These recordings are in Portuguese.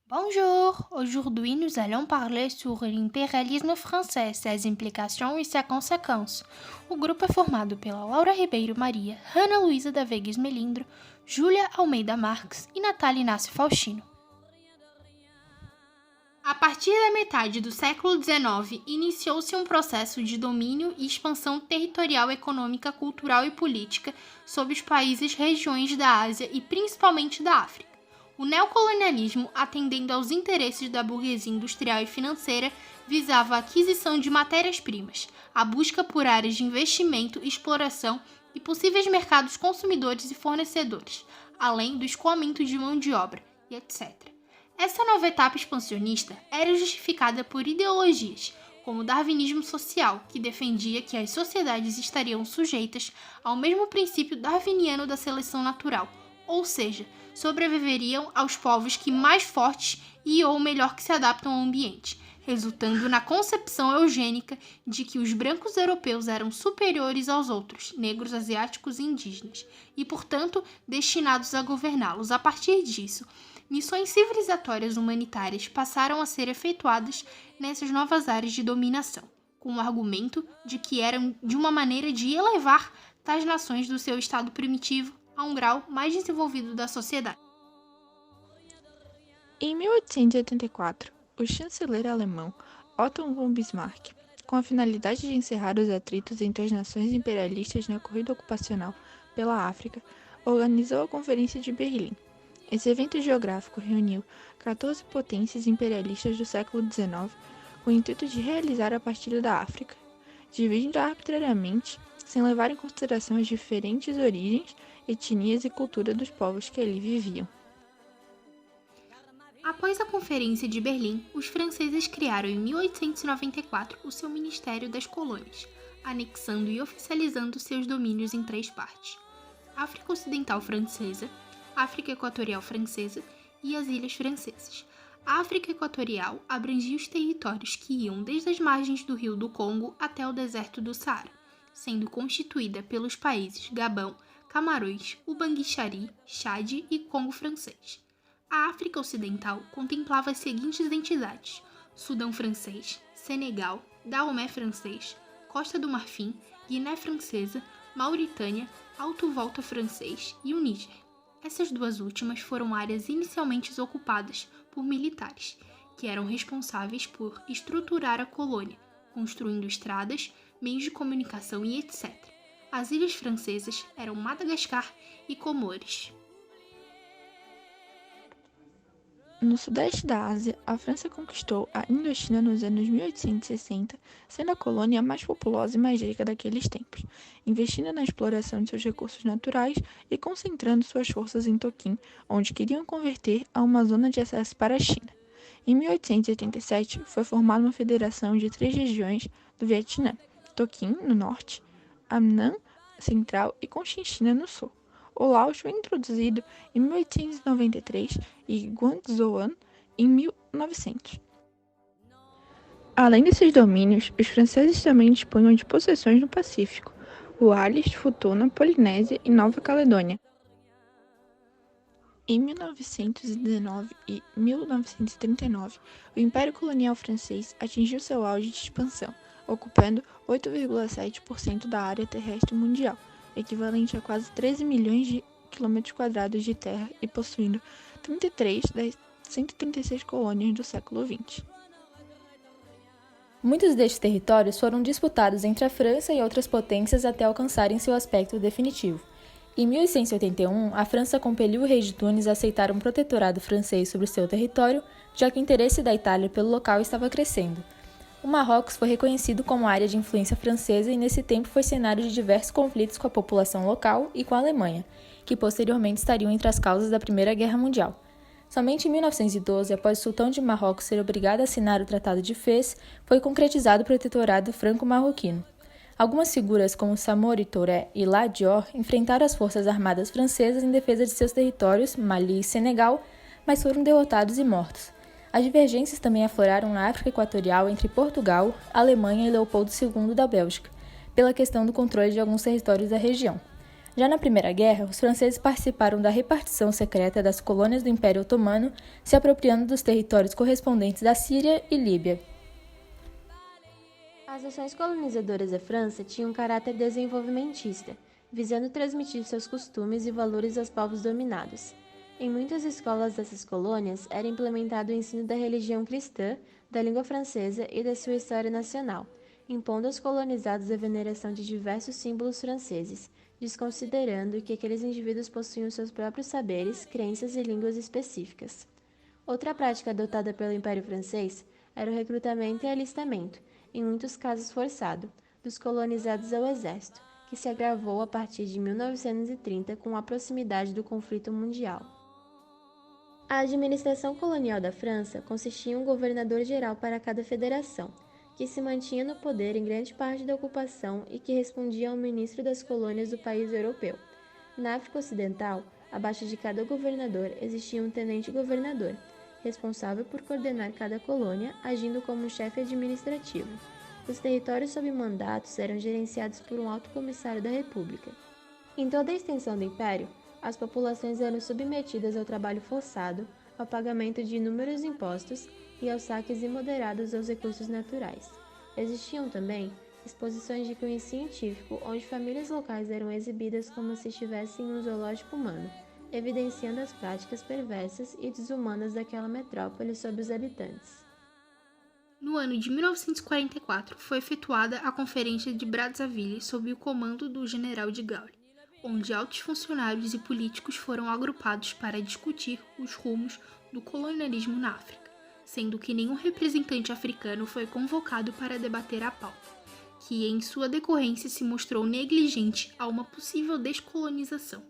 Bonjour, aujourd'hui nous allons parler sur l'impérialisme français, ses implicações e suas consequências. O grupo é formado pela Laura Ribeiro Maria, Ana Luísa da Vegas Melindro, Júlia Almeida Marques e Natália Inácio Faustino. A partir da metade do século XIX, iniciou-se um processo de domínio e expansão territorial, econômica, cultural e política sobre os países e regiões da Ásia e principalmente da África. O neocolonialismo, atendendo aos interesses da burguesia industrial e financeira, visava a aquisição de matérias-primas, a busca por áreas de investimento, exploração e possíveis mercados consumidores e fornecedores, além do escoamento de mão de obra, e etc. Essa nova etapa expansionista era justificada por ideologias, como o darwinismo social, que defendia que as sociedades estariam sujeitas ao mesmo princípio darwiniano da seleção natural, ou seja, sobreviveriam aos povos que mais fortes e ou melhor que se adaptam ao ambiente, resultando na concepção eugênica de que os brancos europeus eram superiores aos outros, negros, asiáticos e indígenas, e, portanto, destinados a governá-los. A partir disso, missões civilizatórias humanitárias passaram a ser efetuadas nessas novas áreas de dominação, com o argumento de que eram de uma maneira de elevar tais nações do seu estado primitivo a um grau mais desenvolvido da sociedade. Em 1884, o chanceler alemão Otto von Bismarck, com a finalidade de encerrar os atritos entre as nações imperialistas na corrida ocupacional pela África, organizou a Conferência de Berlim. Esse evento geográfico reuniu 14 potências imperialistas do século XIX com o intuito de realizar a partilha da África, dividindo arbitrariamente, sem levar em consideração as diferentes origens, etnias e cultura dos povos que ali viviam. Após a Conferência de Berlim, os franceses criaram em 1894 o seu Ministério das Colônias, anexando e oficializando seus domínios em 3 partes: África Ocidental Francesa, África Equatorial Francesa e as Ilhas Francesas. A África Equatorial abrangia os territórios que iam desde as margens do Rio do Congo até o deserto do Saara, sendo constituída pelos países Gabão, Camarões, Ubangue-Chari, Chade e Congo Francês. A África Ocidental contemplava as seguintes entidades: Sudão Francês, Senegal, Daomé Francês, Costa do Marfim, Guiné Francesa, Mauritânia, Alto Volta Francês e o Níger. Essas duas últimas foram áreas inicialmente ocupadas por militares, que eram responsáveis por estruturar a colônia, construindo estradas, meios de comunicação e etc. As ilhas francesas eram Madagascar e Comores. No sudeste da Ásia, a França conquistou a Indochina nos anos 1860, sendo a colônia mais populosa e mais rica daqueles tempos, investindo na exploração de seus recursos naturais e concentrando suas forças em Toquim, onde queriam converter a uma zona de acesso para a China. Em 1887, foi formada uma federação de 3 regiões do Vietnã: Toquim, no norte, Annam central e Cochinchina, no sul. O Laos foi introduzido em 1893 e Guangzhou em 1900. Além desses domínios, os franceses também dispunham de possessões no Pacífico: Wallis, Futuna, Polinésia e Nova Caledônia. Em 1919 e 1939, o Império Colonial Francês atingiu seu auge de expansão, ocupando 8,7% da área terrestre mundial, equivalente a quase 13 milhões de quilômetros quadrados de terra e possuindo 33 das 136 colônias do século XX. Muitos destes territórios foram disputados entre a França e outras potências até alcançarem seu aspecto definitivo. Em 1181, a França compeliu o rei de Tunis a aceitar um protetorado francês sobre seu território, já que o interesse da Itália pelo local estava crescendo. O Marrocos foi reconhecido como área de influência francesa e nesse tempo foi cenário de diversos conflitos com a população local e com a Alemanha, que posteriormente estariam entre as causas da Primeira Guerra Mundial. Somente em 1912, após o sultão de Marrocos ser obrigado a assinar o Tratado de Fez, foi concretizado o protetorado franco-marroquino. Algumas figuras como Samori Touré e La Dior enfrentaram as forças armadas francesas em defesa de seus territórios, Mali e Senegal, mas foram derrotados e mortos. As divergências também afloraram na África Equatorial entre Portugal, Alemanha e Leopoldo II da Bélgica, pela questão do controle de alguns territórios da região. Já na Primeira Guerra, os franceses participaram da repartição secreta das colônias do Império Otomano, se apropriando dos territórios correspondentes da Síria e Líbia. As ações colonizadoras da França tinham um caráter desenvolvimentista, visando transmitir seus costumes e valores aos povos dominados. Em muitas escolas dessas colônias era implementado o ensino da religião cristã, da língua francesa e da sua história nacional, impondo aos colonizados a veneração de diversos símbolos franceses, desconsiderando que aqueles indivíduos possuíam seus próprios saberes, crenças e línguas específicas. Outra prática adotada pelo Império Francês era o recrutamento e alistamento, em muitos casos forçado, dos colonizados ao exército, que se agravou a partir de 1930 com a proximidade do conflito mundial. A administração colonial da França consistia em um governador-geral para cada federação, que se mantinha no poder em grande parte da ocupação e que respondia ao ministro das colônias do país europeu. Na África Ocidental, abaixo de cada governador existia um tenente-governador, responsável por coordenar cada colônia, agindo como um chefe administrativo. Os territórios sob mandatos eram gerenciados por um alto comissário da República. Em toda a extensão do Império, as populações eram submetidas ao trabalho forçado, ao pagamento de inúmeros impostos e aos saques imoderados aos recursos naturais. Existiam também exposições de cunho científico, onde famílias locais eram exibidas como se estivessem em um zoológico humano, evidenciando as práticas perversas e desumanas daquela metrópole sobre os habitantes. No ano de 1944, foi efetuada a Conferência de Brazzaville sob o comando do general de Gaulle, onde altos funcionários e políticos foram agrupados para discutir os rumos do colonialismo na África, sendo que nenhum representante africano foi convocado para debater a pauta, que em sua decorrência se mostrou negligente a uma possível descolonização.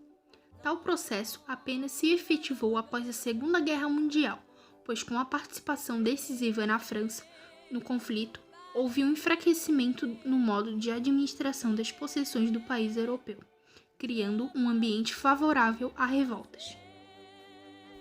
Tal processo apenas se efetivou após a Segunda Guerra Mundial, pois com a participação decisiva na França no conflito, houve um enfraquecimento no modo de administração das possessões do país europeu, criando um ambiente favorável a revoltas.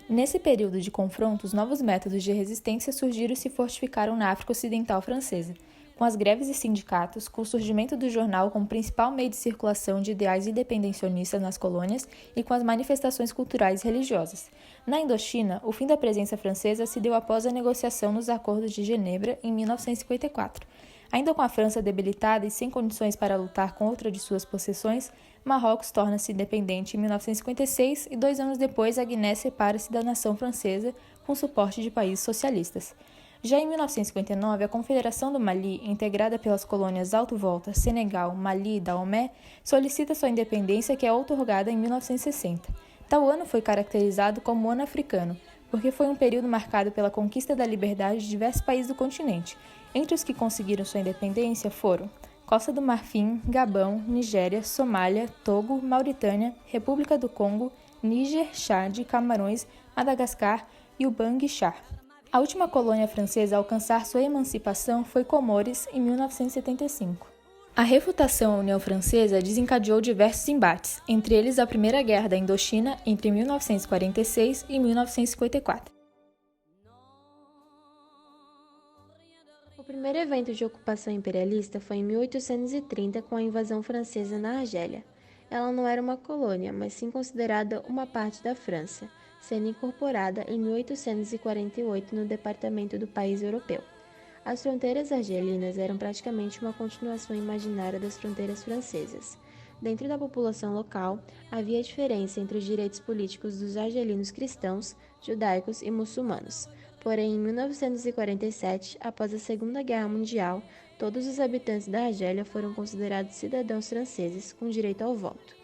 Nesse período de confrontos, novos métodos de resistência surgiram e se fortificaram na África Ocidental francesa, com as greves e sindicatos, com o surgimento do jornal como principal meio de circulação de ideais independencionistas nas colônias e com as manifestações culturais e religiosas. Na Indochina, o fim da presença francesa se deu após a negociação nos Acordos de Genebra em 1954. Ainda com a França debilitada e sem condições para lutar contra de suas possessões, Marrocos torna-se independente em 1956 e 2 anos depois a Guiné separa-se da nação francesa com suporte de países socialistas. Já em 1959, a Confederação do Mali, integrada pelas colônias Alto Volta, Senegal, Mali e Dahomey, solicita sua independência, que é outorgada em 1960. Tal ano foi caracterizado como Ano Africano, porque foi um período marcado pela conquista da liberdade de diversos países do continente. Entre os que conseguiram sua independência foram Costa do Marfim, Gabão, Nigéria, Somália, Togo, Mauritânia, República do Congo, Níger, Chad, Camarões, Madagascar e o Bang-Char. A última colônia francesa a alcançar sua emancipação foi Comores, em 1975. A refutação à União Francesa desencadeou diversos embates, entre eles a Primeira Guerra da Indochina entre 1946 e 1954. O primeiro evento de ocupação imperialista foi em 1830 com a invasão francesa na Argélia. Ela não era uma colônia, mas sim considerada uma parte da França, sendo incorporada em 1848 no departamento do país europeu. As fronteiras argelinas eram praticamente uma continuação imaginária das fronteiras francesas. Dentro da população local, havia diferença entre os direitos políticos dos argelinos cristãos, judaicos e muçulmanos. Porém, em 1947, após a Segunda Guerra Mundial, todos os habitantes da Argélia foram considerados cidadãos franceses com direito ao voto.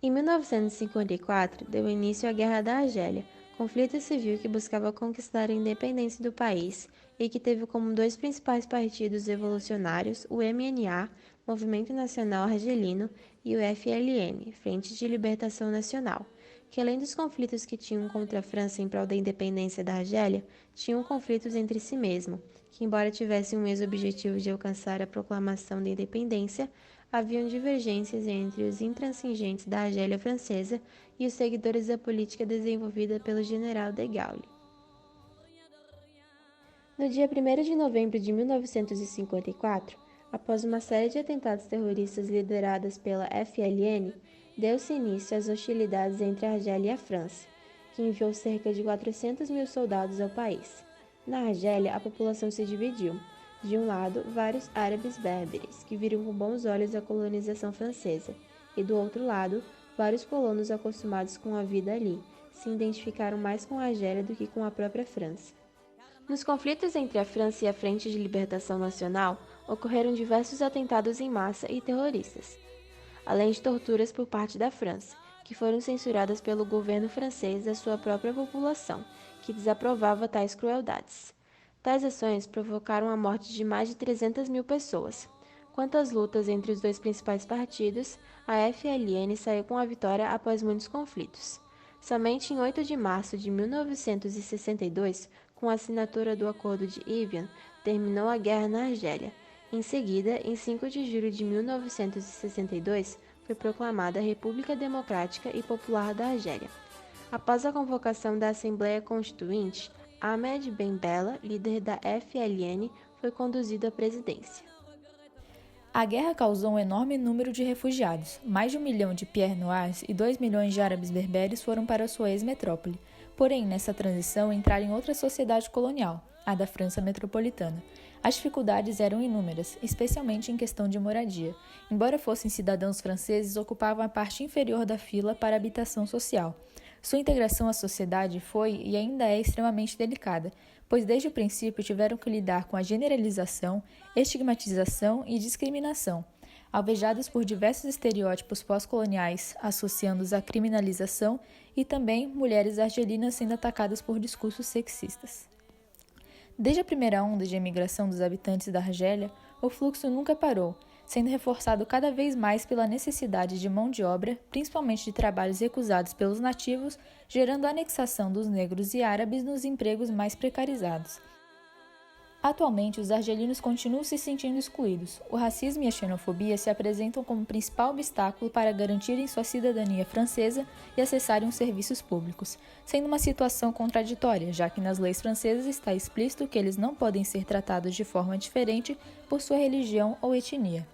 Em 1954, deu início à Guerra da Argélia, conflito civil que buscava conquistar a independência do país e que teve como 2 principais partidos revolucionários o MNA, Movimento Nacional Argelino, e o FLN, Frente de Libertação Nacional, que além dos conflitos que tinham contra a França em prol da independência da Argélia, tinham conflitos entre si mesmo, que embora tivessem o mesmo objetivo de alcançar a proclamação da independência, haviam divergências entre os intransigentes da Argélia francesa e os seguidores da política desenvolvida pelo general de Gaulle. No dia 1º de novembro de 1954, Após uma série de atentados terroristas liderados pela FLN, deu-se início às hostilidades entre a Argélia e a França, que enviou cerca de 400 mil soldados ao país. Na Argélia, a população se dividiu. De um lado, vários árabes berberes, que viram com bons olhos a colonização francesa, e do outro lado, vários colonos acostumados com a vida ali, se identificaram mais com a Argélia do que com a própria França. Nos conflitos entre a França e a Frente de Libertação Nacional, ocorreram diversos atentados em massa e terroristas, além de torturas por parte da França, que foram censuradas pelo governo francês e a sua própria população, que desaprovava tais crueldades. Tais ações provocaram a morte de mais de 300 mil pessoas. Quanto às lutas entre os dois principais partidos, a FLN saiu com a vitória após muitos conflitos. Somente em 8 de março de 1962, com a assinatura do Acordo de Évian, terminou a guerra na Argélia. Em seguida, em 5 de julho de 1962, foi proclamada a República Democrática e Popular da Argélia. Após a convocação da Assembleia Constituinte, Ahmed Ben Bella, líder da FLN, foi conduzido à presidência. A guerra causou um enorme número de refugiados. Mais de 1 milhão de Pierre Noirs e 2 milhões de árabes berberes foram para sua ex-metrópole. Porém, nessa transição entraram em outra sociedade colonial, a da França metropolitana. As dificuldades eram inúmeras, especialmente em questão de moradia. Embora fossem cidadãos franceses, ocupavam a parte inferior da fila para a habitação social. Sua integração à sociedade foi e ainda é extremamente delicada, pois desde o princípio tiveram que lidar com a generalização, estigmatização e discriminação, alvejados por diversos estereótipos pós-coloniais, associando-os à criminalização e também mulheres argelinas sendo atacadas por discursos sexistas. Desde a primeira onda de imigração dos habitantes da Argélia, o fluxo nunca parou, sendo reforçado cada vez mais pela necessidade de mão de obra, principalmente de trabalhos recusados pelos nativos, gerando a anexação dos negros e árabes nos empregos mais precarizados. Atualmente, os argelinos continuam se sentindo excluídos. O racismo e a xenofobia se apresentam como principal obstáculo para garantirem sua cidadania francesa e acessarem os serviços públicos, sendo uma situação contraditória, já que nas leis francesas está explícito que eles não podem ser tratados de forma diferente por sua religião ou etnia.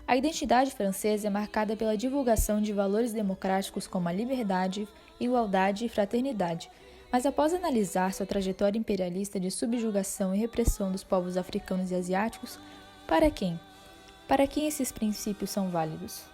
A identidade francesa é marcada pela divulgação de valores democráticos como a liberdade, igualdade e fraternidade. Mas após analisar sua trajetória imperialista de subjugação e repressão dos povos africanos e asiáticos, para quem? Para quem esses princípios são válidos?